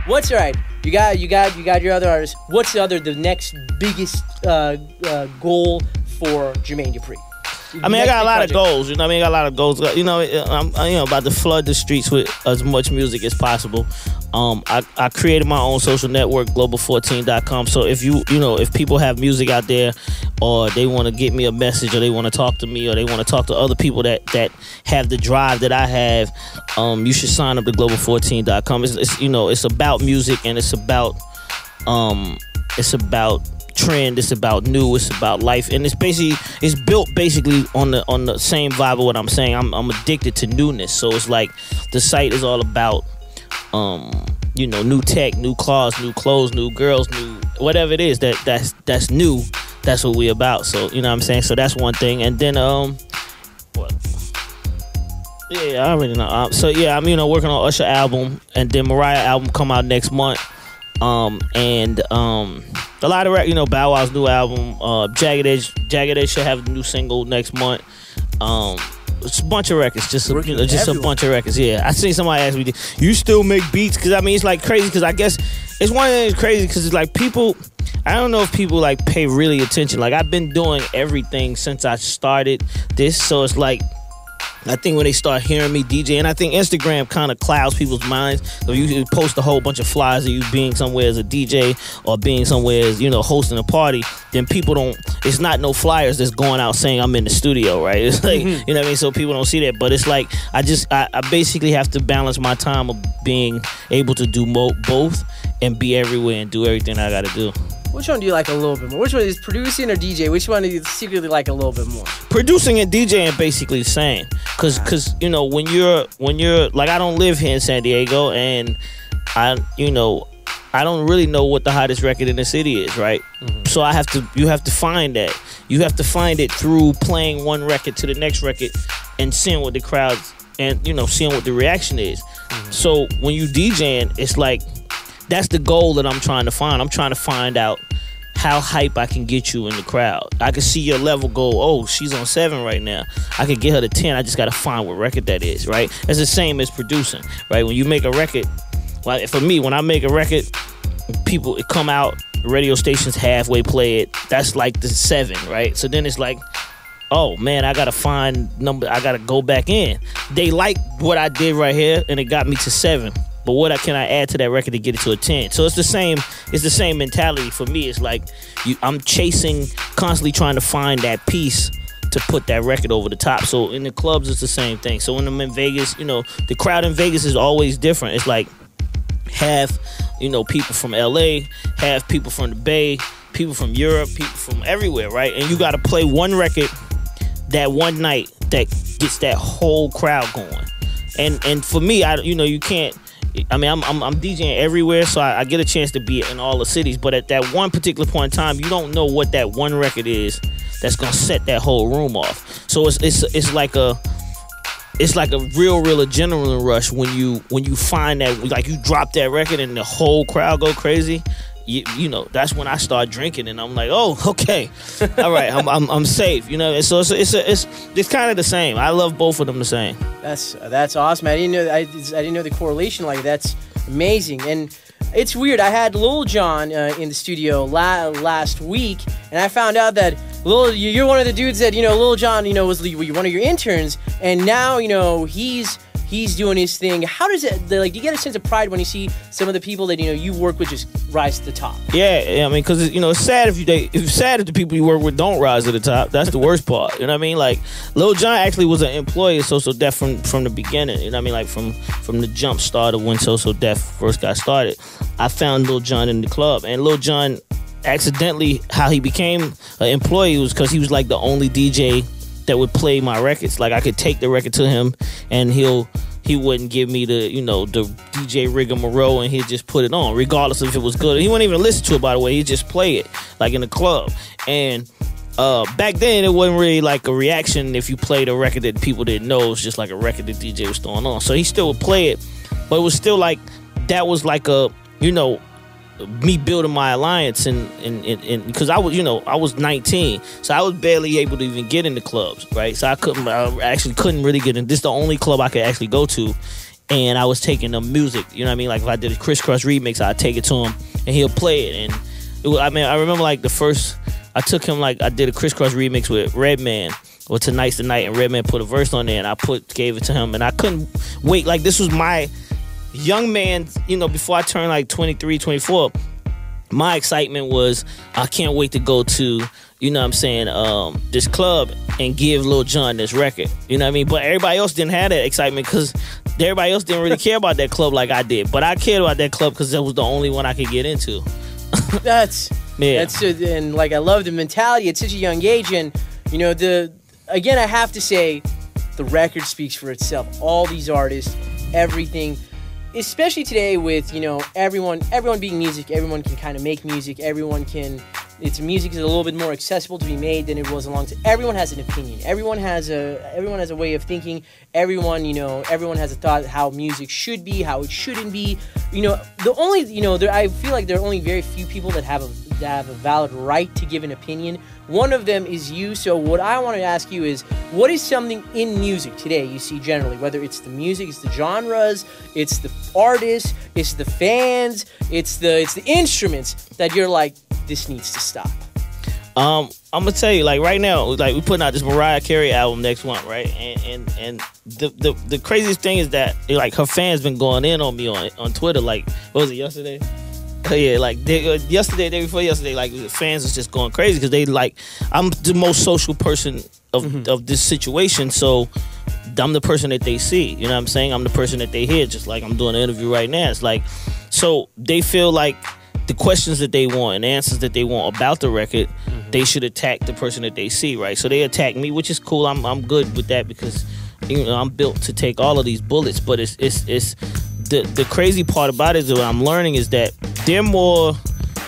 What's all right? You got your other artists. What's the next biggest goal for Jermaine Dupri? I mean, I got a lot of goals. You know what I mean? I got a lot of goals. You know, I'm about to flood the streets with as much music as possible. I created my own social network, global14.com. So if people have music out there, or they want to get me a message, or they want to talk to me, or they want to talk to other people that have the drive that I have, you should sign up to global14.com. It's about music, and it's about trend, it's about new, it's about life, and it's built basically on the same vibe of what I'm saying. I'm addicted to newness, so it's like the site is all about new tech, new cars, new clothes, new girls, new whatever it is that's new. That's what we about. So you know what I'm saying. So that's one thing, and then what? Yeah, I already know. So yeah, I'm working on Usher album, and then Mariah album come out next month. And a lot of Bow Wow's new album, Jagged Edge should have a new single next month. It's a bunch of records, just a bunch of records. Yeah, I seen somebody ask me, "You still make beats?" Because I mean, it's like crazy. Because I guess it's one of the things crazy because it's like people. I don't know if people like pay really attention. Like I've been doing everything since I started this, so it's like. I think when they start hearing me DJ, and I think Instagram kind of clouds people's minds. So you post a whole bunch of flyers of you being somewhere as a DJ or being somewhere as, hosting a party, then people don't, it's not no flyers that's going out saying I'm in the studio, right? It's like, you know what I mean? So people don't see that. But it's like, I basically have to balance my time of being able to do both and be everywhere and do everything I got to do. Which one do you like a little bit more? Which one is producing or DJ? Which one do you secretly like a little bit more? Producing and DJing basically the same. Cause when you're like, I don't live here in San Diego, and I don't really know what the hottest record in the city is, right? Mm-hmm. So you have to find that. You have to find it through playing one record to the next record and seeing what the crowds and seeing what the reaction is. Mm-hmm. So when you DJing, it's like that's the goal that I'm trying to find. I'm trying to find out how hype I can get you in the crowd. I can see your level go, oh, she's on 7 right now. I could get her to 10. I just got to find what record that is, right? It's the same as producing, right? When you make a record, like for me, when I make a record, it come out, radio stations halfway play it. That's like the 7, right? So then it's like, oh man, I gotta find number. I gotta go back in. They like what I did right here, and it got me to 7. But what can I add to that record to get it to a 10? So it's the same. It's the same mentality for me. It's like I'm chasing, constantly trying to find that piece to put that record over the top. So in the clubs, it's the same thing. So when I'm in Vegas, the crowd in Vegas is always different. It's like half, people from LA, half people from the Bay, people from Europe, people from everywhere, right? And you got to play one record that one night that gets that whole crowd going. And for me, you can't. I mean, I'm DJing everywhere, so I get a chance to be in all the cities. But at that one particular point in time, you don't know what that one record is that's gonna set that whole room off. So it's like a real adrenaline rush when you find that, like, you drop that record and the whole crowd go crazy. That's when I start drinking, and I'm like, oh, okay, all right, I'm safe, And so it's kind of the same. I love both of them the same. That's awesome. I didn't know the correlation like that. That's amazing. And it's weird. I had Lil Jon in the studio last week, and I found out that you're one of the dudes that Lil Jon was one of your interns, and now he's doing his thing. How does it, do you get a sense of pride when you see some of the people that you work with just rise to the top? Yeah, I mean, because it's sad if the people you work with don't rise to the top. That's the worst part. You know what I mean? Like, Lil Jon actually was an employee of So Def from the beginning. You know what I mean? Like from the jump start of when So Def first got started. I found Lil Jon in the club, and Lil Jon accidentally, how he became an employee was because he was like the only DJ that would play my records. Like, I could take the record to him, and he wouldn't give me the DJ rigmarole, and he'd just put it on regardless if it was good. He wouldn't even listen to it, by the way. He'd just play it like in the club. And back then it wasn't really like a reaction if you played a record that people didn't know. It was just like a record that DJ was throwing on. So he still would play it, but it was still like, that was like a me building my alliance, and because I was 19, so I was barely able to even get into clubs, right? So I actually couldn't really get in. This is the only club I could actually go to, and I was taking the music. You know what I mean? Like if I did a crisscross remix, I'd take it to him and he'll play it. And I remember like the first, I took him, like I did a crisscross remix with Redman, or Tonight's the Night, and Redman put a verse on there, and I gave it to him, and I couldn't wait. Like this was my young man, you know, before I turned like 23, 24. My excitement was, I can't wait to go to, you know what I'm saying, this club and give Lil Jon this record. You know what I mean? But everybody else didn't have that excitement because everybody else didn't really care about that club like I did. But I cared about that club because that was the only one I could get into. That's and like I love the mentality at such a young age, and you know, again I have to say the record speaks for itself. All these artists, everything, especially today with, you know, everyone being music, everyone can kind of make music, music is a little bit more accessible to be made than it was a long time. Everyone has an opinion. Everyone has a way of thinking. Everyone has a thought how music should be, how it shouldn't be. You know, I feel like there are only very few people that have a valid right to give an opinion. One of them is you. So what I want to ask you is, what is something in music today you see generally, whether it's the music, it's the genres, it's the artists, it's the fans, it's the instruments, that you're like, this needs to stop? I'm gonna tell you, like right now, like we're putting out this Mariah Carey album next month, right? And the craziest thing is that like her fans been going in on me on Twitter. Like, what was it, yesterday? Yeah, like yesterday, day before yesterday, like the fans was just going crazy because they like, I'm the most social person of this situation, so I'm the person that they see. You know what I'm saying? I'm the person that they hear, just like I'm doing an interview right now. It's like, so they feel like the questions that they want and answers that they want about the record, they should attack the person that they see, right? So they attack me, which is cool. I'm good with that because, you know, I'm built to take all of these bullets. But it's the crazy part about it is what I'm learning is that they're more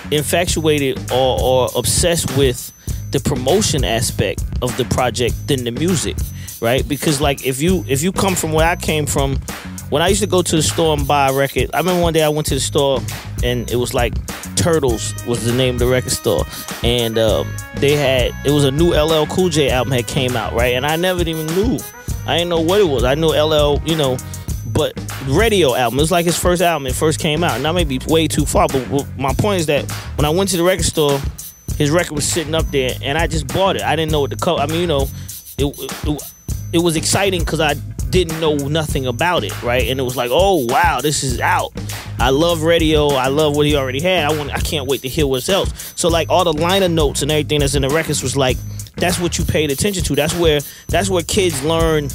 infatuated or obsessed with the promotion aspect of the project than the music, right? Because like if you come from where I came from, when I used to go to the store and buy a record, I remember one day I went to the store and it was like Turtles was the name of the record store, and it was a new LL Cool J album had came out, right? And I never even knew. I didn't know what it was. I knew LL, you know, but radio album. It was like his first album. It first came out. And that may be way too far, but my point is that when I went to the record store, his record was sitting up there, and I just bought it. I didn't know what the cover. I mean, you know, it was exciting because I didn't know nothing about it, right? And it was like, oh wow, this is out. I love radio. I love what he already had. I can't wait to hear what's else. So like all the liner notes and everything that's in the records was like, that's what you paid attention to. That's where kids learn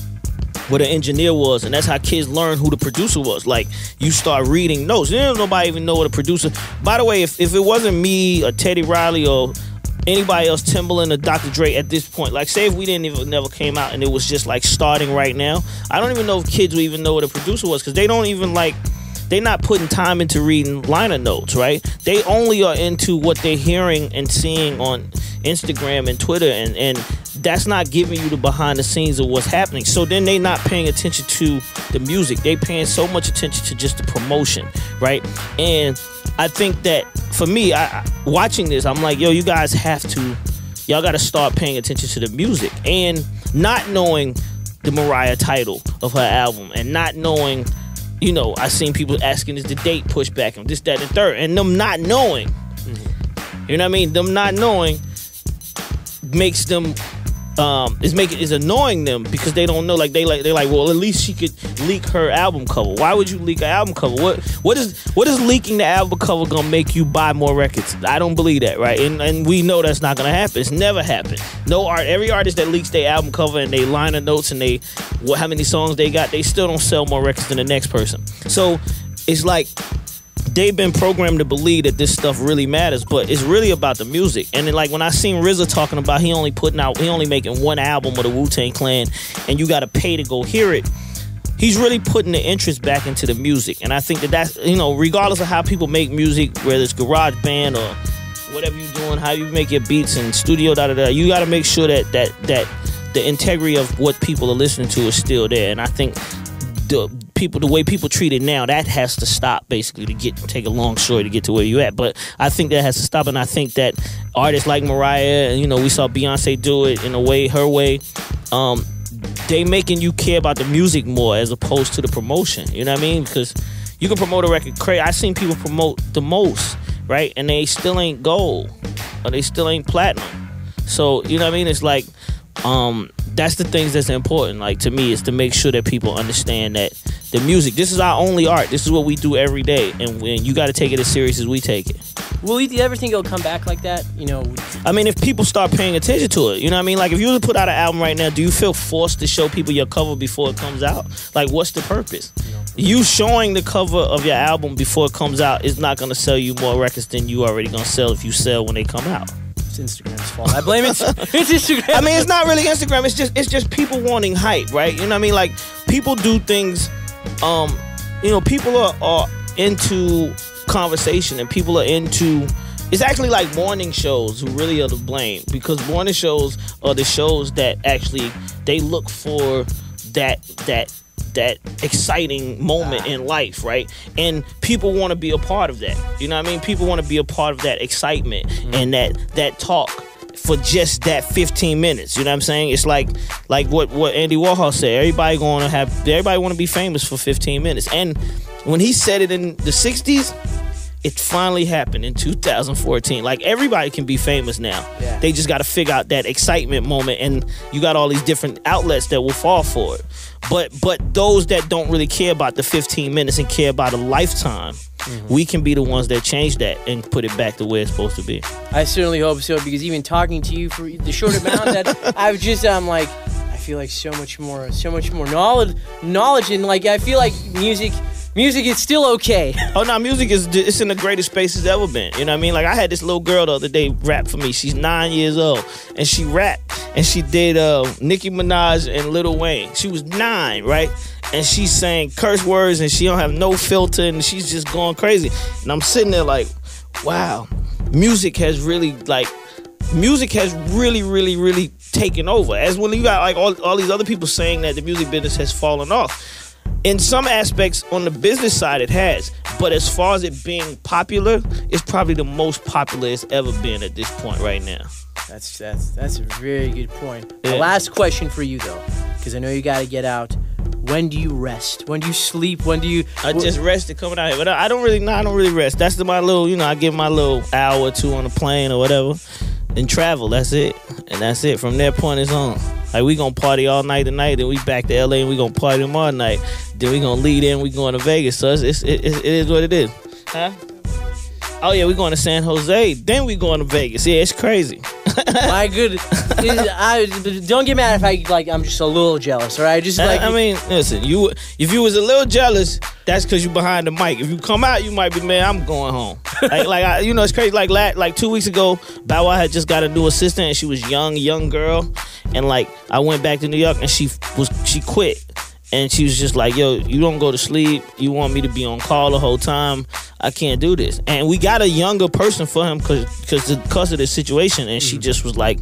what an engineer was, and that's how kids learn who the producer was. Like, you start reading notes. Nobody even know what a producer. By the way, if it wasn't me or Teddy Riley or anybody else, Timbaland or Dr. Dre at this point, like say if we never came out and it was just like starting right now, I don't even know if kids would even know what a producer was, because they don't even they're not putting time into reading liner notes, right? They only are into what they're hearing and seeing on Instagram and Twitter, and that's not giving you the behind the scenes of what's happening. So then they not paying attention to the music. They paying so much attention to just the promotion, right? And I think that for me, watching this, I'm like, yo, y'all got to start paying attention to the music, and not knowing the Mariah title of her album, and not knowing, you know, I seen people asking, is the date pushed back, and this, that, and third, and them not knowing, you know what I mean? Them not knowing makes them is annoying them, because they don't know. Like they like, well, at least she could leak her album cover. Why would you leak an album cover? What is leaking the album cover gonna make you buy more records? I don't believe that, right? And we know that's not gonna happen. It's never happened. Every artist that leaks their album cover and they liner notes and how many songs they got, they still don't sell more records than the next person. So it's like, they've been programmed to believe that this stuff really matters, but it's really about the music. And then, like, when I seen RZA talking about he only making one album with the Wu-Tang Clan, and you got to pay to go hear it, he's really putting the interest back into the music. And I think that's, you know, regardless of how people make music, whether it's garage band or whatever you're doing, how you make your beats and studio, you got to make sure that the integrity of what people are listening to is still there. And I think the way people treat it now, that has to stop, basically, to take a long story to get to where you at. But I think that has to stop, and I think that artists like Mariah, you know, we saw Beyonce do it in a way, her way, they making you care about the music more as opposed to the promotion. You know what I mean? Because you can promote a record crazy. I've seen people promote the most, right? And they still ain't gold or they still ain't platinum. So, you know what I mean? It's like, that's the things that's important, like, to me, is to make sure that people understand that the music, this is our only art. This is what we do every day. And when you got to take it as serious as we take it. Will you ever think it'll come back like that? You know, I mean, if people start paying attention to it, you know what I mean? Like, if you were to put out an album right now, do you feel forced to show people your cover before it comes out? Like, what's the purpose? You showing the cover of your album before it comes out is not going to sell you more records than you already going to sell if you sell when they come out. It's Instagram's fault. I blame it. It's Instagram. I mean, it's not really Instagram. It's just people wanting hype, right? You know what I mean? Like, people do things. You know, people are into conversation, and people are into. It's actually like morning shows who really are to blame, because morning shows are the shows that actually they look for that exciting moment in life, right? And people want to be a part of that. You know what I mean? People want to be a part of that excitement and that talk for just that 15 minutes. You know what I'm saying? It's like what Andy Warhol said. Everybody want to be famous for 15 minutes. And when he said it in the 60s, it finally happened in 2014. Like, everybody can be famous now. Yeah. They just got to figure out that excitement moment, and you got all these different outlets that will fall for it. But those that don't really care about the 15 minutes and care about a lifetime, we can be the ones that change that and put it back to where it's supposed to be. I certainly hope so, because even talking to you for the short amount that I'm like, I feel like so much more knowledge, and like I feel like music is still okay. Oh no, music it's in the greatest space it's ever been. You know what I mean? Like, I had this little girl the other day rap for me. She's 9 years old, and she rapped, and she did Nicki Minaj and Lil Wayne. She was 9, right? And she's saying curse words, and she don't have no filter, and she's just going crazy. And I'm sitting there like, wow, music has really really taken over. As when you got like all these other people saying that the music business has fallen off. In some aspects, on the business side, it has. But as far as it being popular, it's probably the most popular it's ever been at this point right now. That's a very good point. Yeah. The last question for you, though, because I know you got to get out. When do you rest? When do you sleep? When do you... I just rested coming out here. But I don't really rest. That's my little, I give my little hour or two on the plane or whatever and travel. That's it. And that's it. From that point, it's on. Like, we gonna party all night tonight, then we back to LA and we gonna party tomorrow night. Then we gonna lead in, we going to Vegas. So it is what it is. Huh? Oh yeah, we going to San Jose. Then we going to Vegas. Yeah, it's crazy. My goodness. Don't get mad if I'm just a little jealous, all right? Just like I mean, listen, if you was a little jealous, that's because you behind the mic. If you come out, you might be, man, I'm going home. It's crazy. Like 2 weeks ago, Bow Wow had just got a new assistant, and she was young girl, and like I went back to New York, and she quit. And she was just like, yo, you don't go to sleep. You want me to be on call the whole time. I can't do this. And we got a younger person for him because of the situation. And she just was like,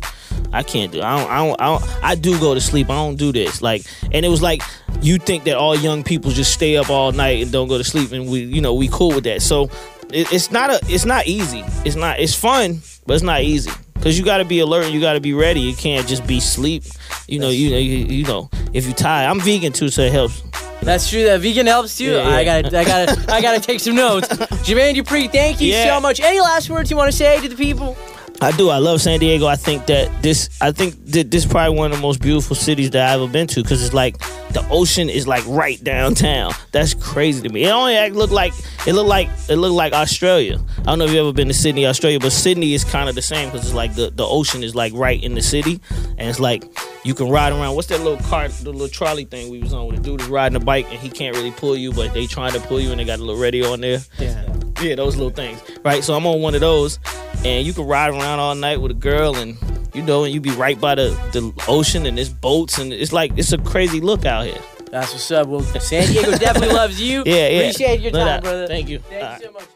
I can't do it. I do go to sleep. I don't do this. Like, and it was like, you think that all young people just stay up all night and don't go to sleep. And we cool with that. So it's not easy. It's fun, but it's not easy. Because you got to be alert and you got to be ready. You can't just be sleep. You know, if you're tired. I'm vegan too, so it helps. That's true. That vegan helps too. Yeah. I gotta take some notes. Jermaine Dupri, thank you so much. Any last words you want to say to the people? I do. I love San Diego. I think that this is probably one of the most beautiful cities that I've ever been to, because it's like the ocean is like right downtown. That's crazy to me. It only looked like Australia. I don't know if you've ever been to Sydney, Australia, but Sydney is kind of the same, because it's like the ocean is like right in the city, and it's like you can ride around. What's that little cart, the little trolley thing we was on with the dude is riding a bike and he can't really pull you, but they trying to pull you and they got a little radio on there. Yeah, those little things, right? So I'm on one of those, and you can ride around all night with a girl, and and you be right by the ocean, and there's boats, and it's a crazy look out here. That's what's up. Well, San Diego definitely loves you. Yeah. Appreciate your time, brother. Thank you. Thank you so much.